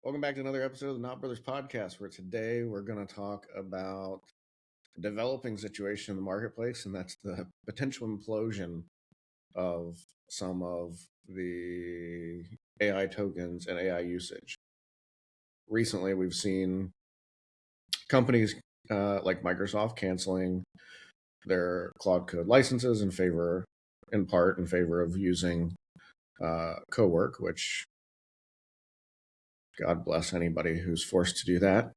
Welcome back to another episode of the Not Brothers podcast, where today we're going to talk about a developing situation in the marketplace, and that's the potential implosion of some of the AI tokens and AI usage. Recently, we've seen companies like Microsoft canceling their Claude code licenses in part in favor of using Cowork, which God bless anybody who's forced to do that.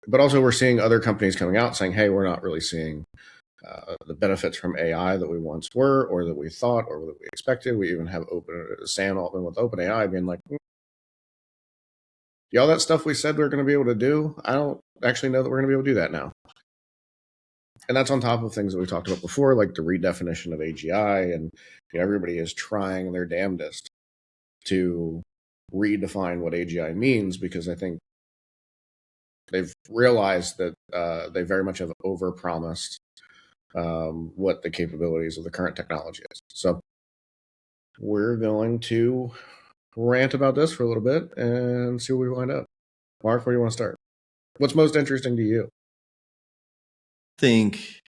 But also we're seeing other companies coming out saying, hey, we're not really seeing the benefits from AI that we once were, or that we thought, or that we expected. We even have Sam Altman with OpenAI being like, all that stuff we said we are going to be able to do, I don't actually know that we're going to be able to do that now. And that's on top of things that we talked about before, like the redefinition of AGI, and everybody is trying their damnedest to redefine what AGI means, because I think they've realized that they very much have overpromised what the capabilities of the current technology is. So we're going to rant about this for a little bit and see where we wind up. Mark, where do you want to start? What's most interesting to you? I think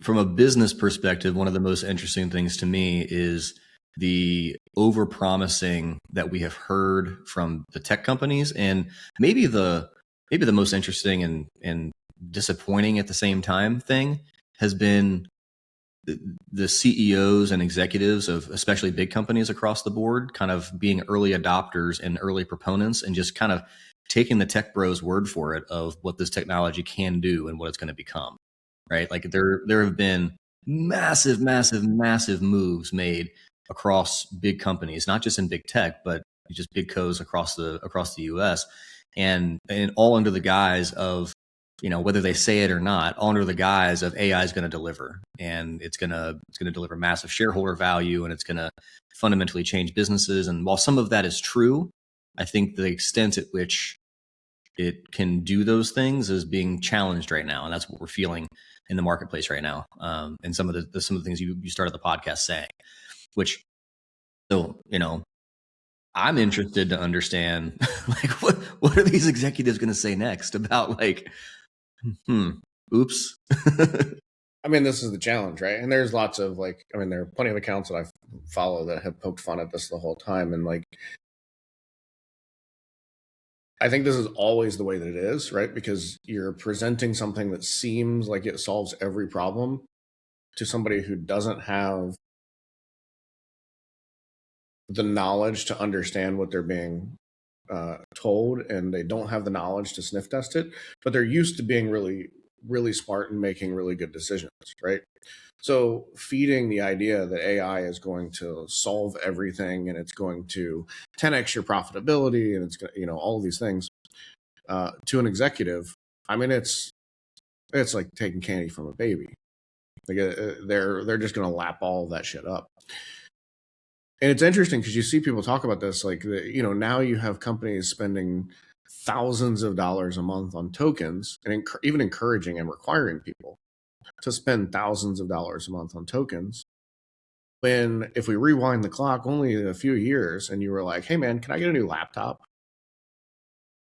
from a business perspective, one of the most interesting things to me is the overpromising that we have heard from the tech companies, and maybe the most interesting and disappointing at the same time thing has been the CEOs and executives of especially big companies across the board kind of being early adopters and early proponents, and just kind of taking the tech bros word for it of what this technology can do and what it's going to become, right? Like there have been massive moves made across big companies, not just in big tech, but just big co's across the US, and all under the guise of, whether they say it or not, all under the guise of AI is going to deliver, and it's going to deliver massive shareholder value, and it's going to fundamentally change businesses. And while some of that is true, I think the extent at which it can do those things is being challenged right now, and that's what we're feeling in the marketplace right now. And some of the things you started the podcast saying, which, so I'm interested to understand, like, what are these executives going to say next about, like, oops. I mean, this is the challenge, right? And there's lots of there are plenty of accounts that I follow that have poked fun at this the whole time, and I think this is always the way that it is, right? Because you're presenting something that seems like it solves every problem to somebody who doesn't have the knowledge to understand what they're being told, and they don't have the knowledge to sniff test it, but they're used to being really, really smart and making really good decisions, right? So feeding the idea that AI is going to solve everything, and it's going to 10x your profitability, and it's all of these things to an executive, I mean, it's like taking candy from a baby. Like they're just going to lap all of that shit up. And it's interesting because you see people talk about this, like, now you have companies spending thousands of dollars a month on tokens, and even encouraging and requiring people to spend thousands of dollars a month on tokens. When, if we rewind the clock only a few years, and you were like, hey man, can I get a new laptop?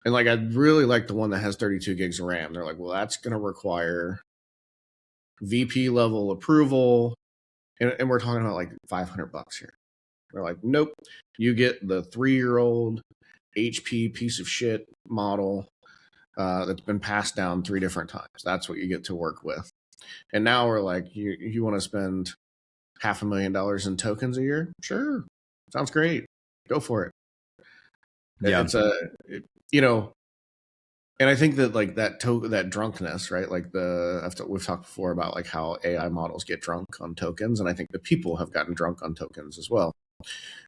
And like, I'd really like the one that has 32 gigs of RAM. They're like, well, that's going to require VP level approval. And we're talking about like $500 here. They're like, nope, you get the 3-year-old HP piece of shit model that's been passed down 3 different times. That's what you get to work with. And now we're like, you want to spend $500,000 in tokens a year? Sure. Sounds great. Go for it. Yeah. It's and I think that like that drunkenness, right? Like we've talked before about like how AI models get drunk on tokens, and I think the people have gotten drunk on tokens as well.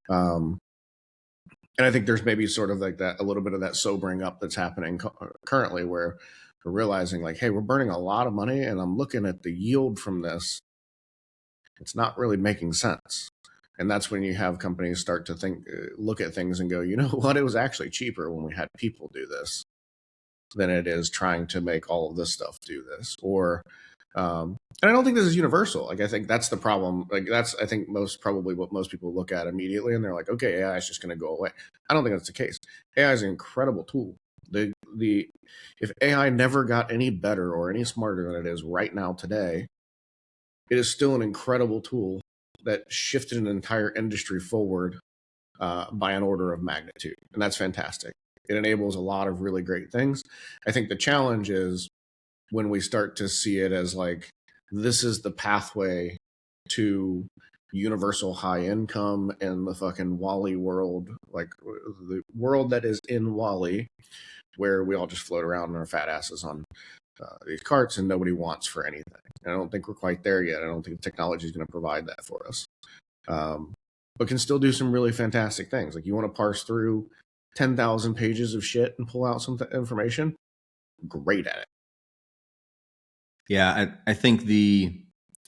And I think there's maybe sort of like that, a little bit of that sobering up that's happening currently, where we're realizing like, hey, we're burning a lot of money, and I'm looking at the yield from this. It's not really making sense. And that's when you have companies start to look at things and go, you know what? It was actually cheaper when we had people do this than it is trying to make all of this stuff do this. Or And I don't think this is universal. Like, I think that's the problem. Like, that's, I think, probably what most people look at immediately, and they're like, okay, AI is just going to go away. I don't think that's the case. AI is an incredible tool. The if AI never got any better or any smarter than it is right now today, it is still an incredible tool that shifted an entire industry forward by an order of magnitude, and that's fantastic. It enables a lot of really great things. I think the challenge is when we start to see it as like, this is the pathway to universal high income and the fucking Wally world, like the world that is in Wally, where we all just float around on our fat asses on these carts and nobody wants for anything. And I don't think we're quite there yet. I don't think technology is going to provide that for us, but can still do some really fantastic things. Like, you want to parse through 10,000 pages of shit and pull out some information, great at it. Yeah, I think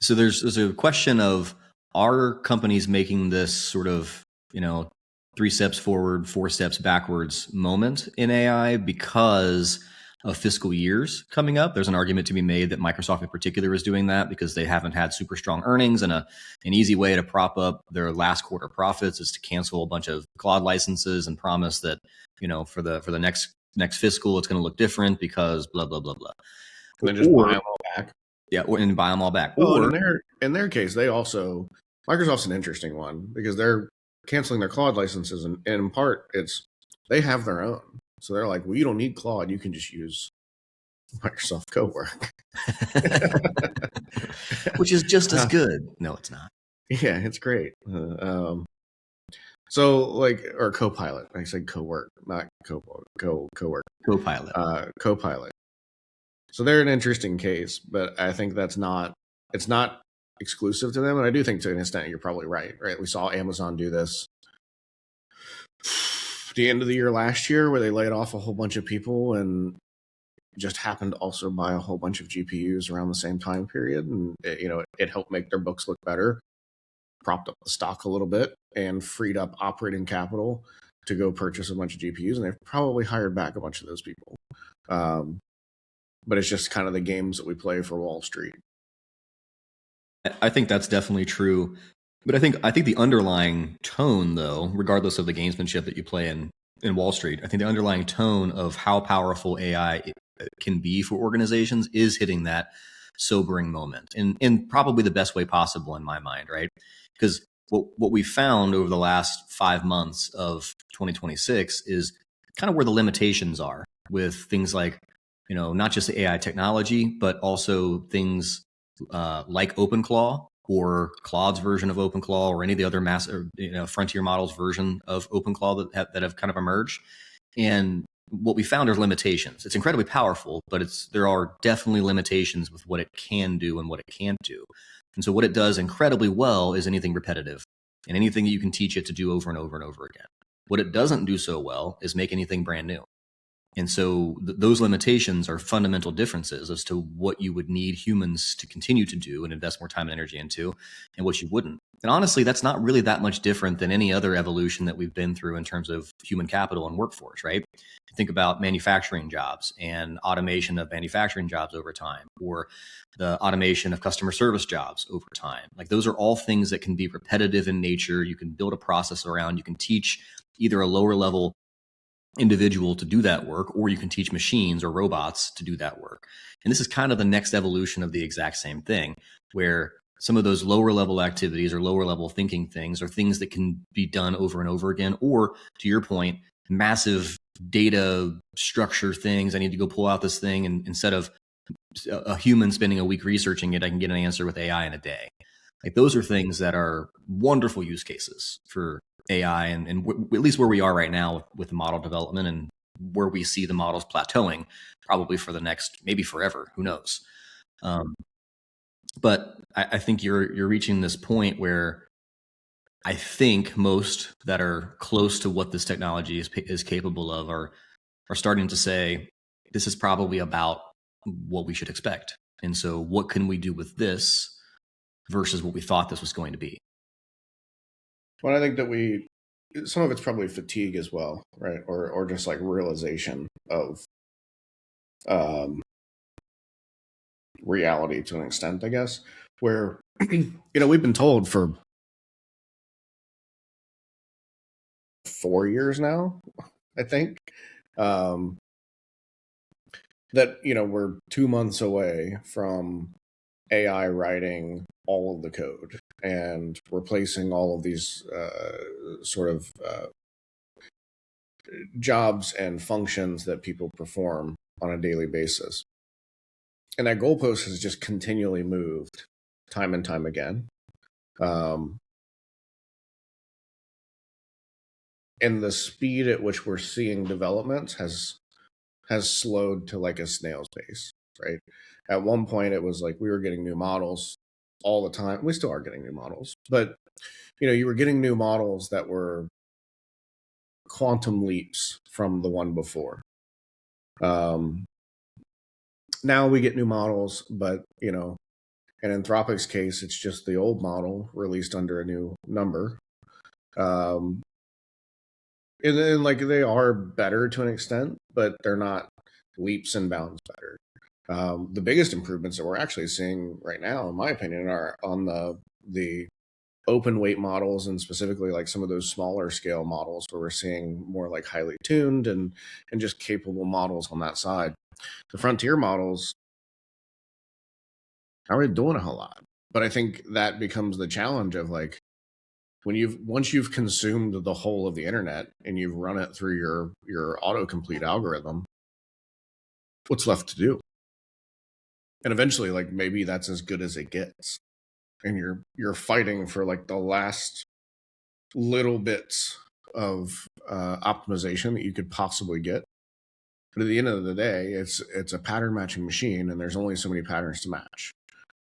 so there's a question of, are companies making this sort of, 3 steps forward, 4 steps backwards moment in AI because of fiscal years coming up? There's an argument to be made that Microsoft in particular is doing that because they haven't had super strong earnings, and an easy way to prop up their last quarter profits is to cancel a bunch of Claude licenses and promise that, for the next fiscal it's going to look different because blah blah blah blah. And then just buy them all back. Yeah, and buy them all back. Well, or in their case, they also, Microsoft's an interesting one because they're canceling their Claude licenses, and in part, they have their own. So they're like, well, you don't need Claude; you can just use Microsoft Cowork, which is just as good. No, it's not. Yeah, it's great. So, like, or Copilot. I said Cowork, not Cowork. Copilot. Copilot. So they're an interesting case, but I think it's not exclusive to them. And I do think to an extent you're probably right. We saw Amazon do this the end of the year last year, where they laid off a whole bunch of people and just happened to also buy a whole bunch of GPUs around the same time period. And it helped make their books look better, propped up the stock a little bit, and freed up operating capital to go purchase a bunch of GPUs. And they've probably hired back a bunch of those people. But it's just kind of the games that we play for Wall Street. I think that's definitely true. But I think the underlying tone, though, regardless of the gamesmanship that you play in Wall Street, I think the underlying tone of how powerful AI can be for organizations is hitting that sobering moment in probably the best way possible in my mind, right? Because what we found over the last 5 months of 2026 is kind of where the limitations are with things like, not just the AI technology, but also things like OpenClaw or Claude's version of OpenClaw or any of the other frontier models version of OpenClaw that have kind of emerged. And what we found are limitations. It's incredibly powerful, but there are definitely limitations with what it can do and what it can't do. And so what it does incredibly well is anything repetitive and anything that you can teach it to do over and over and over again. What it doesn't do so well is make anything brand new. And so those limitations are fundamental differences as to what you would need humans to continue to do and invest more time and energy into, and what you wouldn't. And honestly, that's not really that much different than any other evolution that we've been through in terms of human capital and workforce, right? Think about manufacturing jobs and automation of manufacturing jobs over time, or the automation of customer service jobs over time. Like, those are all things that can be repetitive in nature. You can build a process around, you can teach either a lower level individual to do that work, or you can teach machines or robots to do that work. And this is kind of the next evolution of the exact same thing, where some of those lower level activities or lower level thinking things are things that can be done over and over again, or, to your point, massive data structure things. I need to go pull out this thing, and instead of a human spending a week researching it, I can get an answer with AI in a day. Like, those are things that are wonderful use cases for AI, and at least where we are right now with the model development, and where we see the models plateauing probably for the next, maybe forever, who knows. But I think you're reaching this point where I think most that are close to what this technology is capable of are starting to say, this is probably about what we should expect. And so what can we do with this versus what we thought this was going to be? Well, I think that some of it's probably fatigue as well, right? Or just like realization of reality to an extent, I guess, where we've been told for 4 years now, I think, um, that we're 2 months away from AI writing all of the code and replacing all of these sort of jobs and functions that people perform on a daily basis. And that goalpost has just continually moved time and time again. And the speed at which we're seeing developments has slowed to like a snail's pace, right? At one point, it was like we were getting new models all the time. We still are getting new models, but you were getting new models that were quantum leaps from the one before. Now we get new models, but in Anthropic's case, it's just the old model released under a new number. And then like they are better to an extent, but they're not leaps and bounds better. The biggest improvements that we're actually seeing right now, in my opinion, are on the open weight models, and specifically like some of those smaller scale models where we're seeing more like highly tuned and just capable models on that side. The frontier models aren't really doing a whole lot, but I think that becomes the challenge of like once you've consumed the whole of the internet and you've run it through your autocomplete algorithm, what's left to do? And eventually, like maybe that's as good as it gets, and you're fighting for like the last little bits of optimization that you could possibly get. But at the end of the day, it's a pattern matching machine, and there's only so many patterns to match.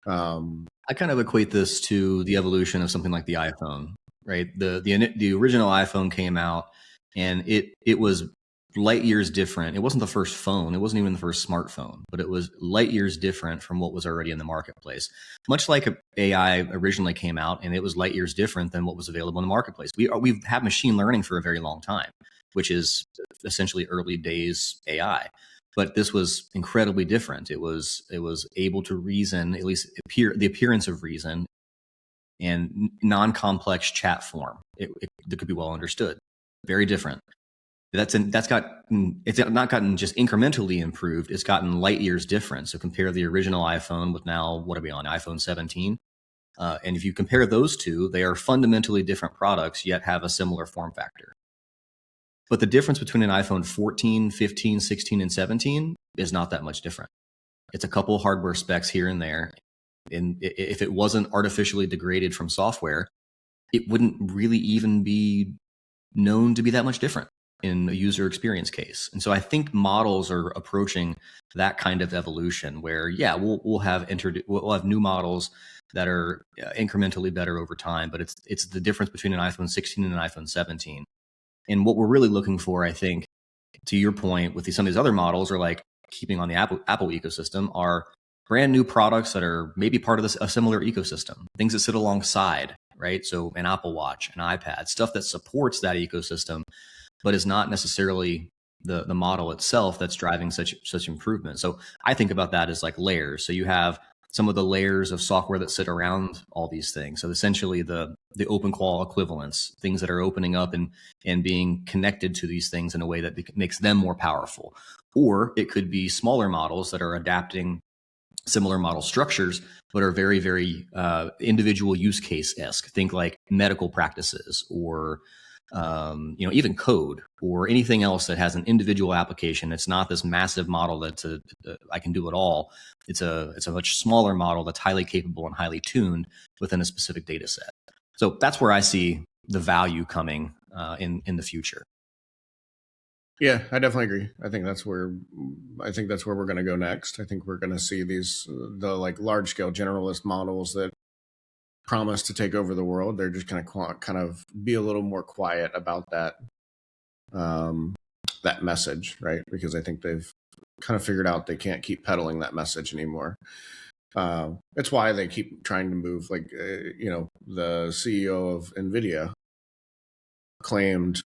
I kind of equate this to the evolution of something like the iPhone, right? The original iPhone came out, and it was light years different. It wasn't the first phone. It wasn't even the first smartphone, but it was light years different from what was already in the marketplace. Much like AI originally came out, and it was light years different than what was available in the marketplace. We've had machine learning for a very long time, which is essentially early days AI. But this was incredibly different. It was able to reason, at least the appearance of reason, and non-complex chat form. That could be well understood. Very different. It's not gotten just incrementally improved. It's gotten light years different. So compare the original iPhone with now, what are we on, iPhone 17? And if you compare those two, they are fundamentally different products, yet have a similar form factor. But the difference between an iPhone 14, 15, 16, and 17 is not that much different. It's a couple hardware specs here and there. And if it wasn't artificially degraded from software, it wouldn't really even be known to be that much different in a user experience case. And so I think models are approaching that kind of evolution where, yeah, we'll have new models that are incrementally better over time, but it's the difference between an iPhone 16 and an iPhone 17. And what we're really looking for, I think, to your point, with some of these other models, are like keeping on the Apple ecosystem, are brand new products that are maybe part of a similar ecosystem, things that sit alongside, right? So an Apple Watch, an iPad, stuff that supports that ecosystem, but is not necessarily the model itself that's driving such improvement. So I think about that as like layers. So you have some of the layers of software that sit around all these things. So essentially the open qual equivalents, things that are opening up and being connected to these things in a way that makes them more powerful. Or it could be smaller models that are adapting similar model structures, but are very, very individual use case-esque. Think like medical practices or even code or anything else that has an individual application. It's not this massive model that's I can do it all. It's a much smaller model that's highly capable and highly tuned within a specific data set. So that's where I see the value coming in the future. Yeah, I definitely agree. I think that's where we're going to go next. I think we're going to see the like large scale generalist models that promise to take over the world. They're just going to kind of be a little more quiet about that that message, right? Because I think they've kind of figured out they can't keep peddling that message anymore. That's why they keep trying to move. Like the CEO of NVIDIA claimed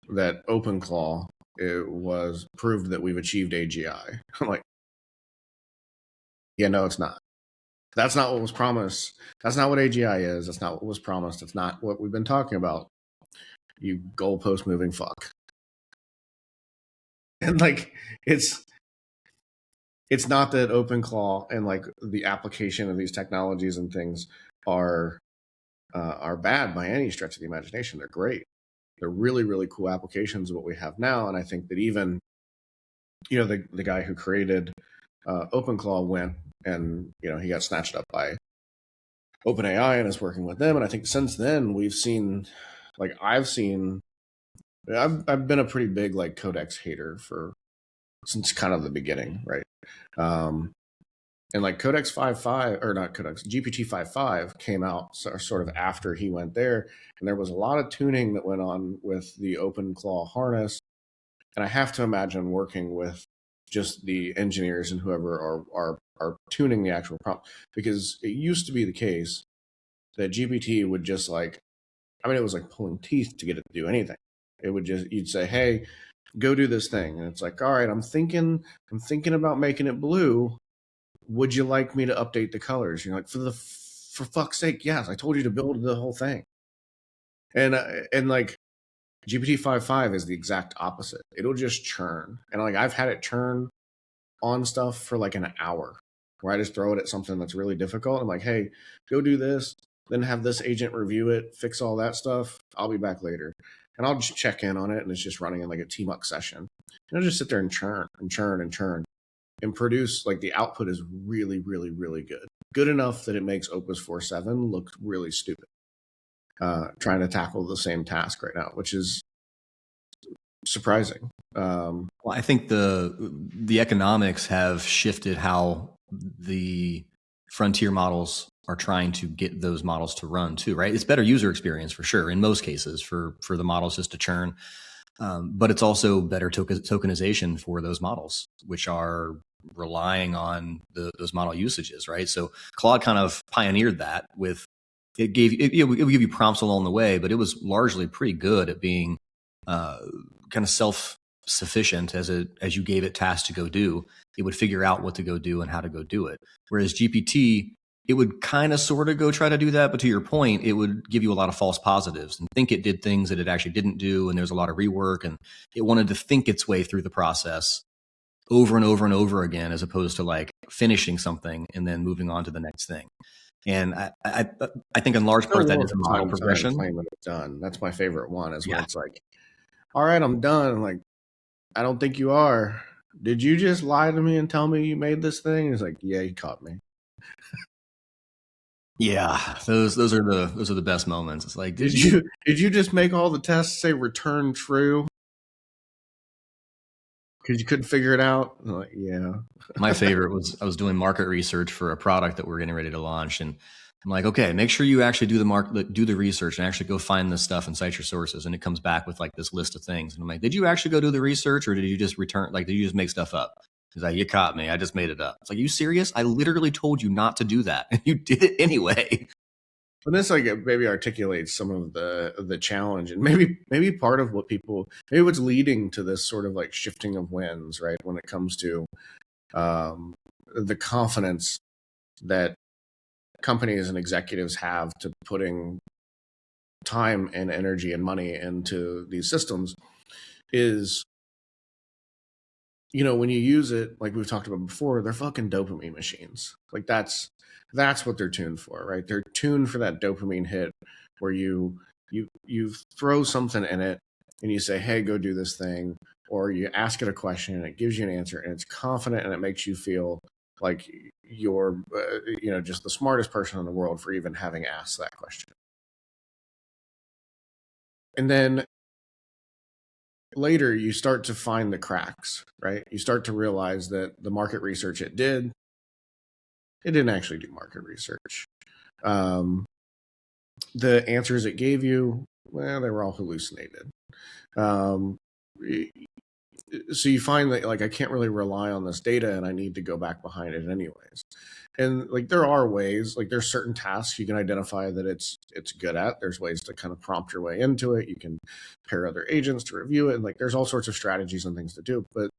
that OpenClaw it was proved that we've achieved AGI. I'm like, Yeah, no, it's not. That's not what was promised. That's not what AGI is. That's not what was promised. It's not what we've been talking about. You goalpost moving fuck. And like it's not that OpenClaw and like the application of these technologies and things are bad by any stretch of the imagination. They're great. They're really, really cool applications of what we have now. And I think that even, the guy who created OpenClaw went and, he got snatched up by OpenAI and is working with them. And I think since then we've seen, I've been a pretty big like Codex hater since kind of the beginning, right? And like Codex 5.5, or not Codex, GPT 5.5 came out sort of after he went there. And there was a lot of tuning that went on with the OpenClaw harness. And I have to imagine working with just the engineers and whoever are tuning the actual prompt, because it used to be the case that GPT would just it was like pulling teeth to get it to do anything. It would you'd say, hey, go do this thing. And it's like, all right, I'm thinking about making it blue. Would you like me to update the colors? You're like, for fuck's sake, yes. I told you to build the whole thing. And like GPT 5.5 is the exact opposite. It'll just churn. And like I've had it churn on stuff for like an hour, where I just throw it at something that's really difficult. I'm like, hey, go do this, then have this agent review it, fix all that stuff. I'll be back later. And I'll just check in on it, and it's just running in like a TMUX session. And I'll just sit there and churn and churn and churn and produce, like, the output is really, really, really good. Good enough that it makes Opus 4.7 look really stupid. Trying to tackle the same task right now, which is surprising. Well, I think the economics have shifted how the frontier models are trying to get those models to run too, right? It's better user experience for sure in most cases for the models just to churn. But it's also better tokenization for those models, which are relying on those model usages, right? So Claude kind of pioneered that with it would give you prompts along the way, but it was largely pretty good at being kind of self-sufficient as you gave it tasks to go do. It would figure out what to go do and how to go do it. Whereas GPT, it would kind of sort of go try to do that, but to your point, it would give you a lot of false positives and think it did things that it actually didn't do, and there's a lot of rework, and it wanted to think its way through the process over and over and over again, as opposed to like finishing something and then moving on to the next thing. And I think in large part that is a model progression. When it's done. That's my favorite one, is when it's like, all right, I'm done. Like, I don't think you are. Did you just lie to me and tell me you made this thing? It's like, yeah, you caught me. Yeah, those are the best moments. It's like, did you just make all the tests say return true because you couldn't figure it out? I'm like, yeah. My favorite was, I was doing market research for a product that we're getting ready to launch, and I'm like, okay, make sure you actually do the research and actually go find this stuff and cite your sources. And it comes back with like this list of things, and I'm like, did you actually go do the research, or did you just did you just make stuff up? He's like, you caught me. I just made it up. It's like, you serious? I literally told you not to do that, and you did it anyway. But this maybe articulates some of the challenge, and maybe part of what's leading to this sort of like shifting of winds, right? When it comes to the confidence that companies and executives have to putting time and energy and money into these systems is, when you use it, like we've talked about before, they're fucking dopamine machines. Like that's what they're tuned for, right? They're tuned for that dopamine hit where you throw something in it and you say, hey, go do this thing, or you ask it a question and it gives you an answer and it's confident and it makes you feel like you're just the smartest person in the world for even having asked that question. And then later you start to find the cracks, right? You start to realize that the market research it didn't actually do market research. The answers it gave you, well, they were all hallucinated. So you find that like I can't really rely on this data, and I need to go back behind it anyways. And like there are ways, like there's certain tasks you can identify that it's good at. There's ways to kind of prompt your way into it. You can pair other agents to review it, and like there's all sorts of strategies and things to do. But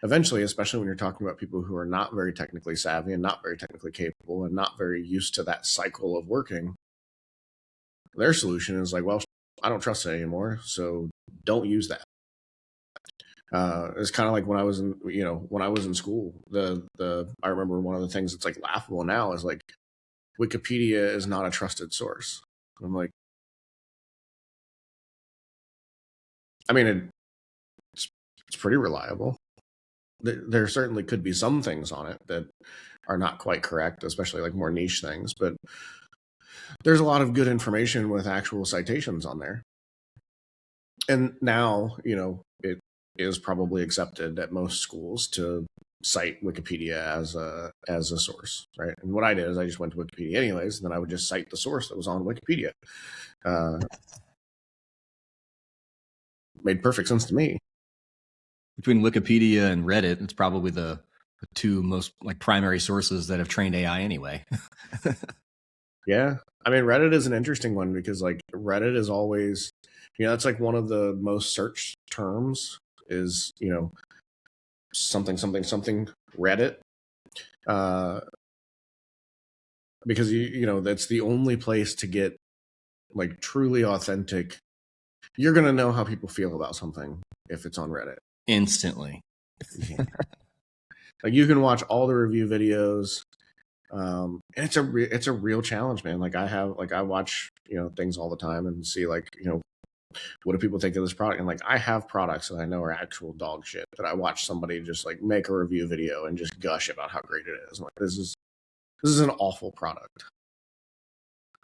eventually, especially when you're talking about people who are not very technically savvy and not very technically capable and not very used to that cycle of working, their solution is like, well, I don't trust it anymore, so don't use that. It's kind of like when I was in school. I remember one of the things that's like laughable now is like Wikipedia is not a trusted source. I'm like, I mean, it's pretty reliable. There certainly could be some things on it that are not quite correct, especially like more niche things, but there's a lot of good information with actual citations on there. And now, it is probably accepted at most schools to cite Wikipedia as a source, right? And what I did is I just went to Wikipedia anyways, and then I would just cite the source that was on Wikipedia. Made perfect sense to me. Between Wikipedia and Reddit, it's probably the two most like primary sources that have trained AI anyway. Yeah. I mean, Reddit is an interesting one because like Reddit is always, that's like one of the most searched terms is, something, something, something Reddit. Because that's the only place to get like truly authentic. You're going to know how people feel about something if it's on Reddit. Instantly. Like you can watch all the review videos. And it's a real challenge, man. Like I watch, things all the time and see like, what do people think of this product? And like, I have products that I know are actual dog shit that I watch somebody just like make a review video and just gush about how great it is. I'm like, this is an awful product.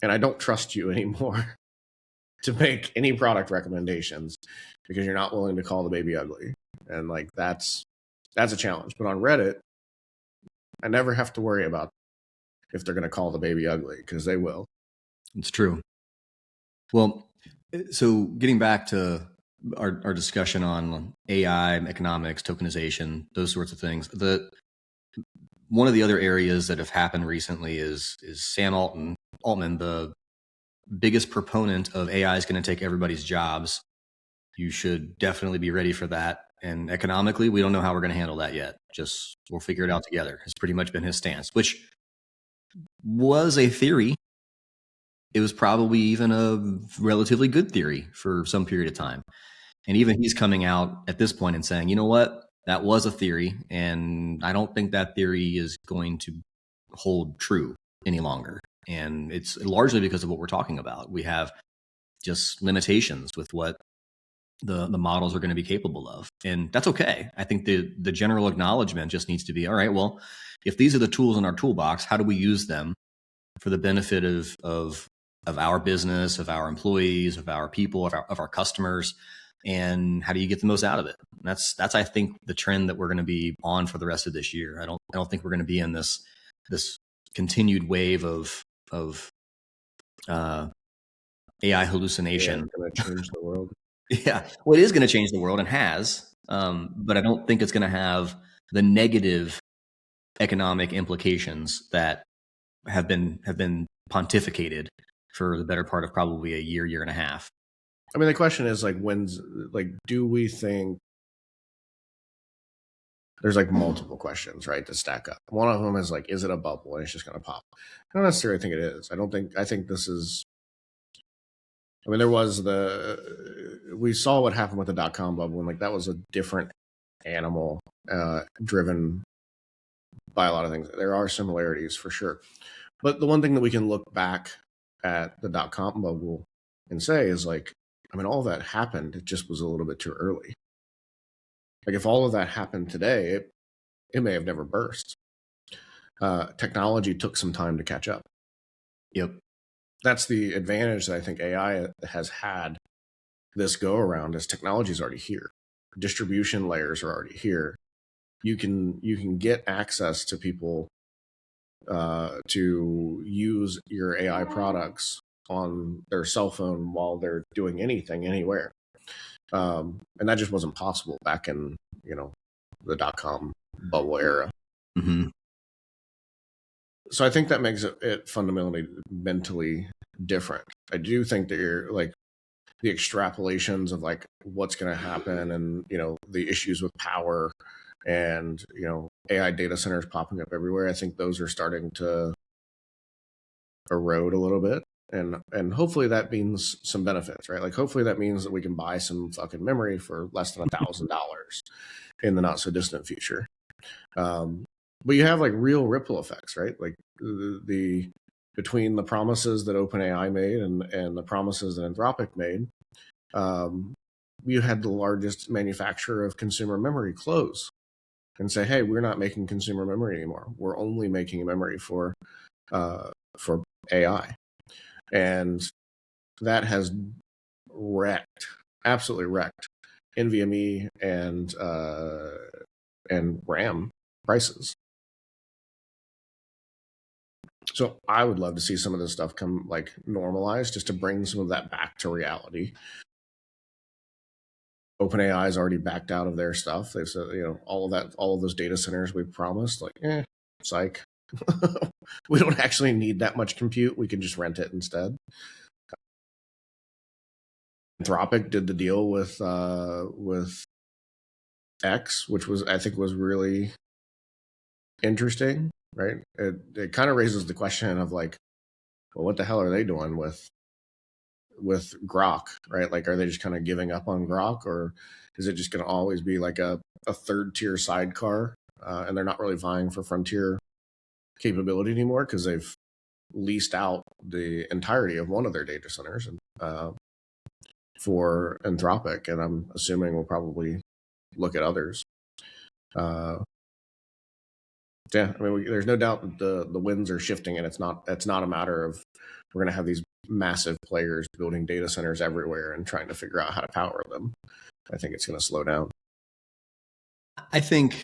And I don't trust you anymore to make any product recommendations because you're not willing to call the baby ugly. And like, that's a challenge. But on Reddit, I never have to worry about if they're going to call the baby ugly because they will. It's true. Well, so getting back to our discussion on AI, economics, tokenization, those sorts of things, one of the other areas that have happened recently is Sam Altman, the biggest proponent of AI is going to take everybody's jobs. You should definitely be ready for that. And economically, we don't know how we're going to handle that yet. Just we'll figure it out together. Has pretty much been his stance, which was a theory. It was probably even a relatively good theory for some period of time. And even he's coming out at this point and saying, you know what, that was a theory. And I don't think that theory is going to hold true any longer. And it's largely because of what we're talking about. We have just limitations with what the models are going to be capable of. And that's okay. I think the general acknowledgement just needs to be, all right, well, if these are the tools in our toolbox, how do we use them for the benefit of our business, of our employees, of our people, of our customers, and how do you get the most out of it? And that's I think the trend that we're going to be on for the rest of this year. I don't think we're going to be in this continued wave of AI hallucination. Yeah, going to change the world. Yeah, well, it is going to change the world and has, but I don't think it's going to have the negative economic implications that have been pontificated for the better part of probably a year and a half. I mean, the question is like, do we think there's like multiple questions, right, to stack up? One of them is like, is it a bubble and it's just going to pop? I don't necessarily think it is. I think this is, I mean, we saw what happened with the .com bubble, and like that was a different animal, driven by a lot of things. There are similarities for sure. But the one thing that we can look back at the .com bubble and say is like, I mean, all that happened, it just was a little bit too early. Like if all of that happened today, it may have never burst. Technology took some time to catch up. Yep. That's the advantage that I think AI has had this go around is technology is already here. Distribution layers are already here. You can get access to people to use your AI products on their cell phone while they're doing anything, anywhere. And that just wasn't possible back in, the .com bubble era. Mm-hmm. So I think that makes it fundamentally mentally different. I do think that you're like the extrapolations of like what's going to happen and, the issues with power and AI data centers popping up everywhere. I think those are starting to erode a little bit, and hopefully that means some benefits, right? Like hopefully that means that we can buy some fucking memory for less than $1,000 in the not so distant future. But you have like real ripple effects, right? Like the between the promises that OpenAI made and the promises that Anthropic made, you had the largest manufacturer of consumer memory close and say, "Hey, we're not making consumer memory anymore. We're only making memory for AI," and that has absolutely wrecked NVMe and RAM prices. So I would love to see some of this stuff come like normalized, just to bring some of that back to reality. OpenAI has already backed out of their stuff. They've said, all of those data centers we promised, like, psych. We don't actually need that much compute. We can just rent it instead. Anthropic did the deal with X, which I think was really interesting, right? It kind of raises the question of like, well, what the hell are they doing with Grok, right? Like, are they just kind of giving up on Grok, or is it just going to always be like a third tier sidecar, and they're not really vying for frontier capability anymore because they've leased out the entirety of one of their data centers for Anthropic, and I'm assuming we'll probably look at others. Yeah, I mean, there's no doubt that the winds are shifting, and it's not a matter of we're going to have these massive players building data centers everywhere and trying to figure out how to power them. I think it's going to slow down. I think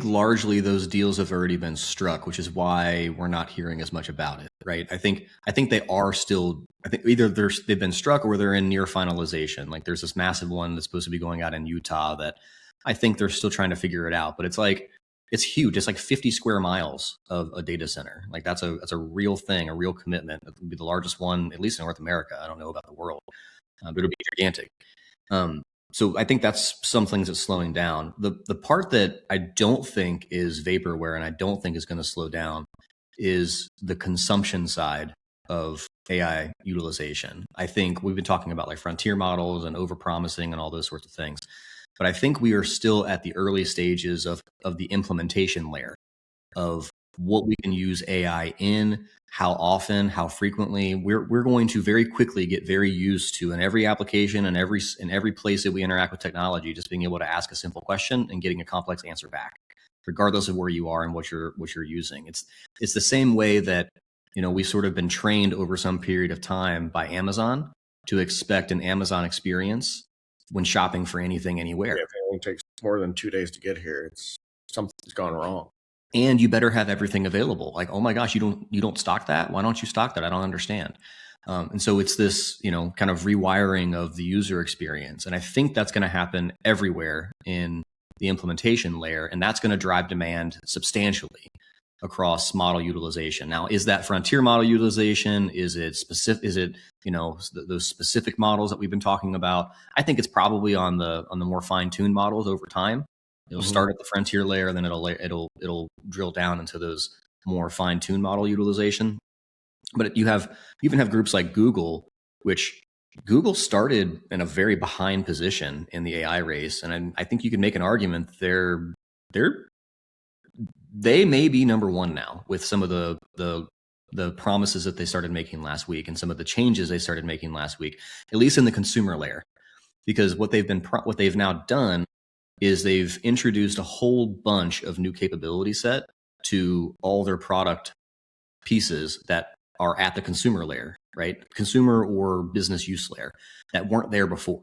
largely those deals have already been struck, which is why we're not hearing as much about it, right? I think they are still. I think either they've been struck or they're in near finalization. Like there's this massive one that's supposed to be going out in Utah that I think they're still trying to figure it out. But it's like it's huge. It's like 50 square miles of a data center. Like that's a real thing, a real commitment. It would be the largest one, at least in North America. I don't know about the world, but it'll be gigantic. So I think that's some things that's slowing down. The part that I don't think is vaporware and I don't think is going to slow down is the consumption side of AI utilization. I think we've been talking about like frontier models and overpromising and all those sorts of things. But I think we are still at the early stages of the implementation layer of what we can use AI in, how often, how frequently. We're going to very quickly get very used to in every application and in every place that we interact with technology, just being able to ask a simple question and getting a complex answer back, regardless of where you are and what you're using. It's the same way that we sort of been trained over some period of time by Amazon to expect an Amazon experience when shopping for anything anywhere. If it only takes more than 2 days to get here, it's something's gone wrong. And you better have everything available. Like, oh my gosh, you don't stock that? Why don't you stock that? I don't understand. And so it's this, kind of rewiring of the user experience. And I think that's going to happen everywhere in the implementation layer. And that's going to drive demand substantially across model utilization. Now, is that frontier model utilization? Is it specific? Is it, those specific models that we've been talking about? I think it's probably on the more fine-tuned models over time. It'll start at the frontier layer, then it'll drill down into those more fine-tuned model utilization. But you even have groups like Google, which Google started in a very behind position in the AI race, and I think you can make an argument they may be number one now with some of the promises that they started making last week and some of the changes they started making last week, at least in the consumer layer, because what they've now done is they've introduced a whole bunch of new capability set to all their product pieces that are at the consumer layer, right? Consumer or business use layer that weren't there before.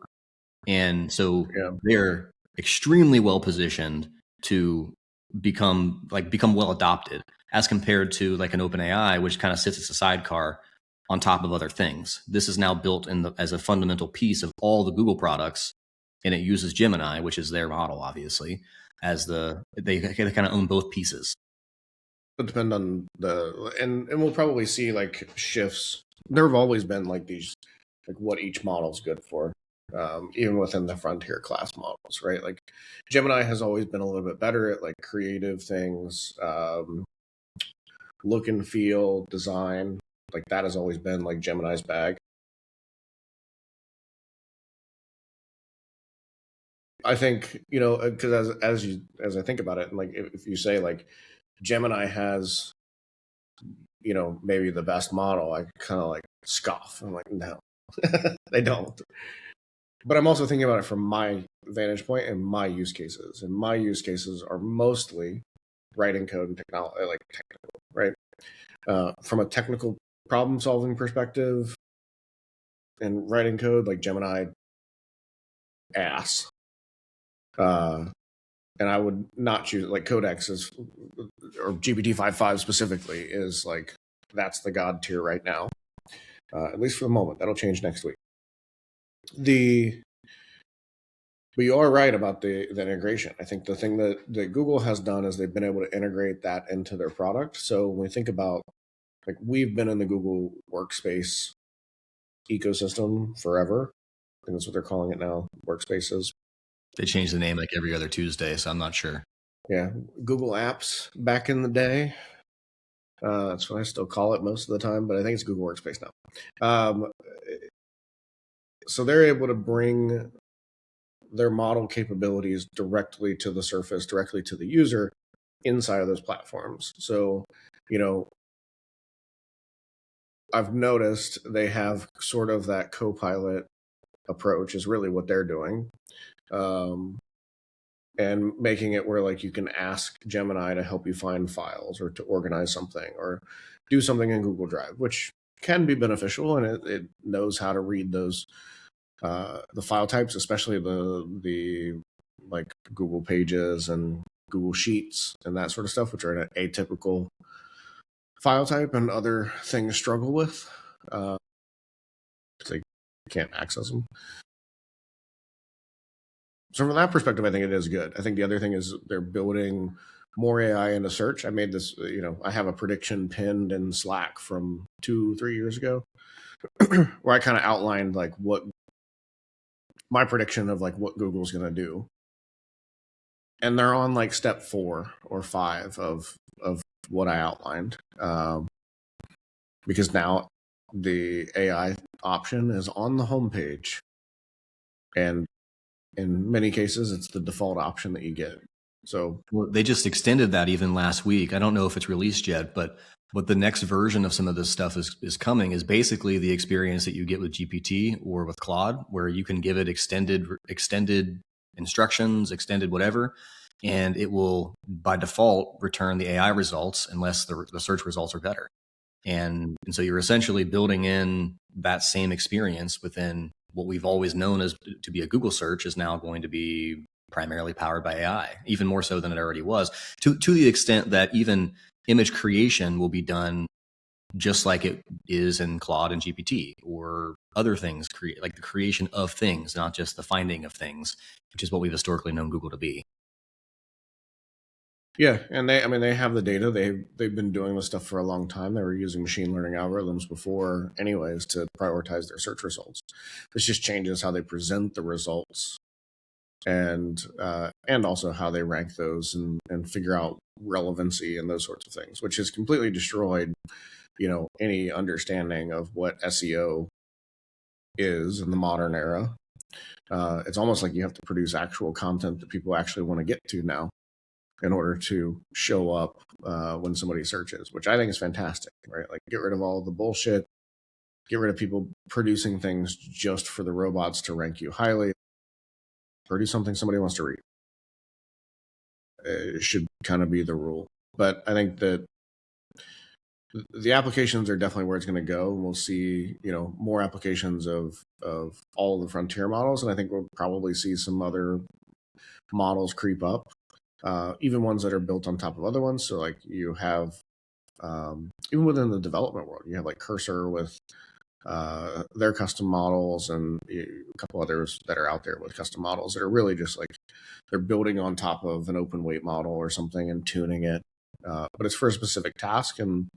And so they're extremely well positioned to become well adopted as compared to like an OpenAI, which kind of sits as a sidecar on top of other things. This is now built as a fundamental piece of all the Google products. And it uses Gemini, which is their model, obviously, as they kind of own both pieces. It'll depend on and we'll probably see like shifts. There have always been like these, like what each model's good for. even within the frontier class models, right? Like Gemini has always been a little bit better at like creative things, look and feel, design. Like that has always been like Gemini's bag. I think, you know, because as I think about it, and like if you say like Gemini has, you know, maybe the best model, I kind of like scoff. I'm like, no, they don't. But I'm also thinking about it from my vantage point and my use cases. And my use cases are mostly writing code and technology, like technical, right? From a technical problem solving perspective and writing code, like Gemini ass. Uh, and I would not choose like Codex is, or GPT-5.5 specifically is like, that's the God tier right now, at least for the moment. That'll change next week. But you are right about the integration. I think the thing that Google has done is they've been able to integrate that into their product. So when we think about like we've been in the Google Workspace ecosystem forever. I think that's what they're calling it now, Workspaces. They change the name like every other Tuesday, so I'm not sure. Yeah, Google Apps back in the day. That's what I still call it most of the time, but I think it's Google Workspace now. So they're able to bring their model capabilities directly to the surface, directly to the user inside of those platforms. So, you know, I've noticed they have sort of that Copilot approach is really what they're doing. And making it where like you can ask Gemini to help you find files or to organize something or do something in Google Drive, which can be beneficial, and it knows how to read those the file types, especially the like Google Pages and Google Sheets and that sort of stuff, which are an atypical file type and other things struggle with. They can't access them. So from that perspective, I think it is good. I think the other thing is they're building more AI into search. I made this, you know, I have a prediction pinned in Slack from 2-3 years ago where I kind of outlined like what my prediction of like what Google's going to do. And they're on like step 4 or 5 of what I outlined. Because now the AI option is on the homepage. And in many cases, it's the default option that you get. So they just extended that even last week. I don't know if it's released yet, but what the next version of some of this stuff is coming is basically the experience that you get with GPT or with Claude, where you can give it extended instructions, extended whatever, and it will by default return the AI results unless the search results are better. And so you're essentially building in that same experience within what we've always known as to be a Google search is now going to be primarily powered by AI, even more so than it already was, to the extent that even image creation will be done just like it is in Claude and GPT or other things, like the creation of things, not just the finding of things, which is what we've historically known Google to be. Yeah, and they have the data. They've been doing this stuff for a long time. They were using machine learning algorithms before, anyways, to prioritize their search results. This just changes how they present the results, and also how they rank those and figure out relevancy and those sorts of things, which has completely destroyed, you know, any understanding of what SEO is in the modern era. It's almost like you have to produce actual content that people actually want to get to now in order to show up when somebody searches, which I think is fantastic, right? Like get rid of all the bullshit, get rid of people producing things just for the robots to rank you highly. Produce something somebody wants to read. It should kind of be the rule. But I think that the applications are definitely where it's going to go. And we'll see, you know, more applications of all of the frontier models. And I think we'll probably see some other models creep up. Even ones that are built on top of other ones. So like you have, even within the development world, you have like Cursor with their custom models and a couple others that are out there with custom models that are really just like they're building on top of an open weight model or something and tuning it. But it's for a specific task. And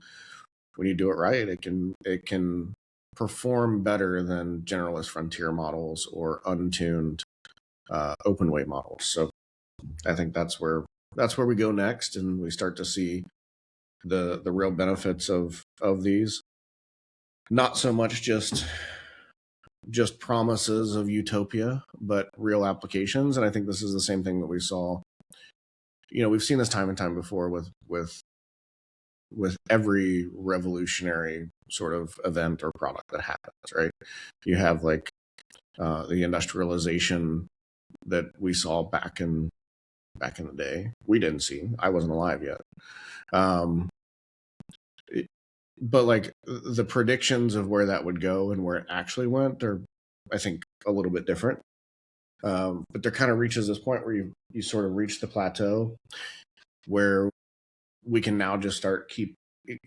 when you do it right, it can perform better than generalist frontier models or untuned open weight models. So I think that's where we go next, and we start to see the real benefits of these. Not so much just promises of utopia, but real applications. And I think this is the same thing that we saw. We've seen this time and time before with every revolutionary sort of event or product that happens, right? You have like the industrialization that we saw back in the day. We didn't see. I wasn't alive yet. But like the predictions of where that would go and where it actually went are, I think, a little bit different. But there kind of reaches this point where you sort of reach the plateau where we can now just keep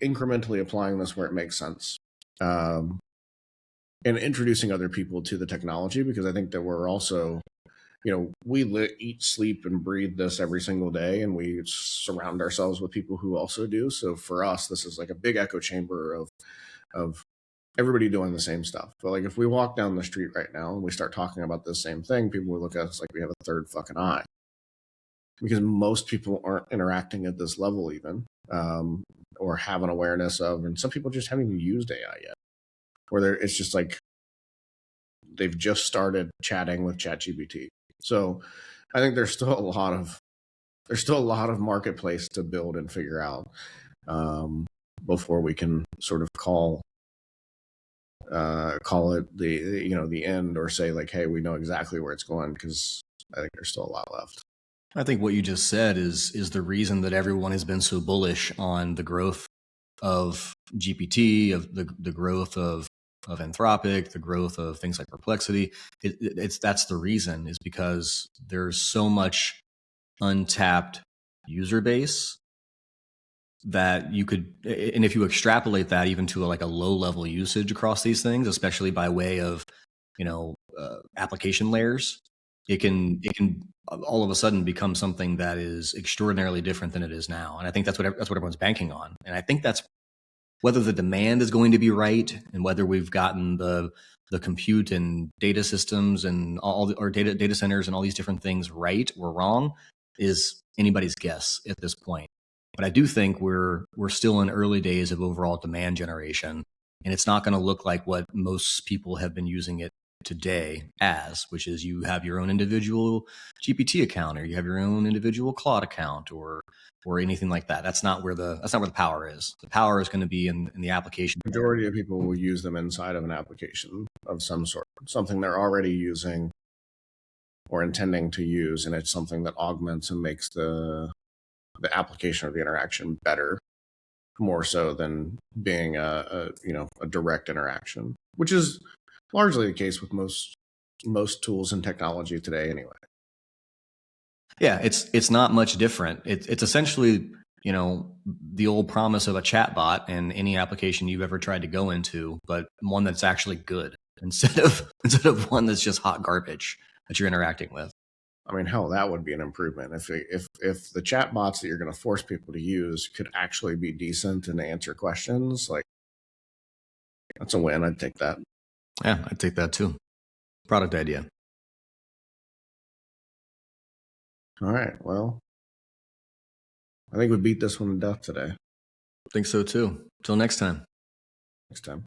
incrementally applying this where it makes sense. And introducing other people to the technology, because I think that we're also, we eat, sleep, and breathe this every single day, and we surround ourselves with people who also do. So for us, this is like a big echo chamber of everybody doing the same stuff. But like if we walk down the street right now and we start talking about the same thing, people will look at us like we have a third fucking eye, because most people aren't interacting at this level even, or have an awareness of, and some people just haven't even used AI yet, where it's just like they've just started chatting with ChatGPT. So I think there's still a lot of marketplace to build and figure out before we can sort of call it the end, or say like, hey, we know exactly where it's going, because I think there's still a lot left. I think what you just said is the reason that everyone has been so bullish on the growth of GPT, of the growth of Anthropic, the growth of things like Perplexity. That's the reason, is because there's so much untapped user base that you could, and if you extrapolate that even to like a low level usage across these things, especially by way of application layers, it can all of a sudden become something that is extraordinarily different than it is now. And I think that's what everyone's banking on. And I think that's whether the demand is going to be right, and whether we've gotten the compute and data systems and our data centers and all these different things right or wrong, is anybody's guess at this point. But I do think we're still in early days of overall demand generation, and it's not going to look like what most people have been using it today as, which is you have your own individual GPT account, or you have your own individual Claude account, or anything like that. That's not where the power is. The power is going to be in the application. The majority of people will use them inside of an application of some sort, something they're already using or intending to use, and it's something that augments and makes the application or the interaction better, more so than being a direct interaction, which is largely the case with most tools and technology today anyway. Yeah, it's not much different. It's essentially, the old promise of a chatbot in any application you've ever tried to go into, but one that's actually good instead of one that's just hot garbage that you're interacting with. I mean, hell, that would be an improvement if the chatbots that you're going to force people to use could actually be decent and answer questions. Like, that's a win. I'd take that. Yeah, I'd take that too. Product idea. All right. Well, I think we beat this one to death today. I think so too. Till next time. Next time.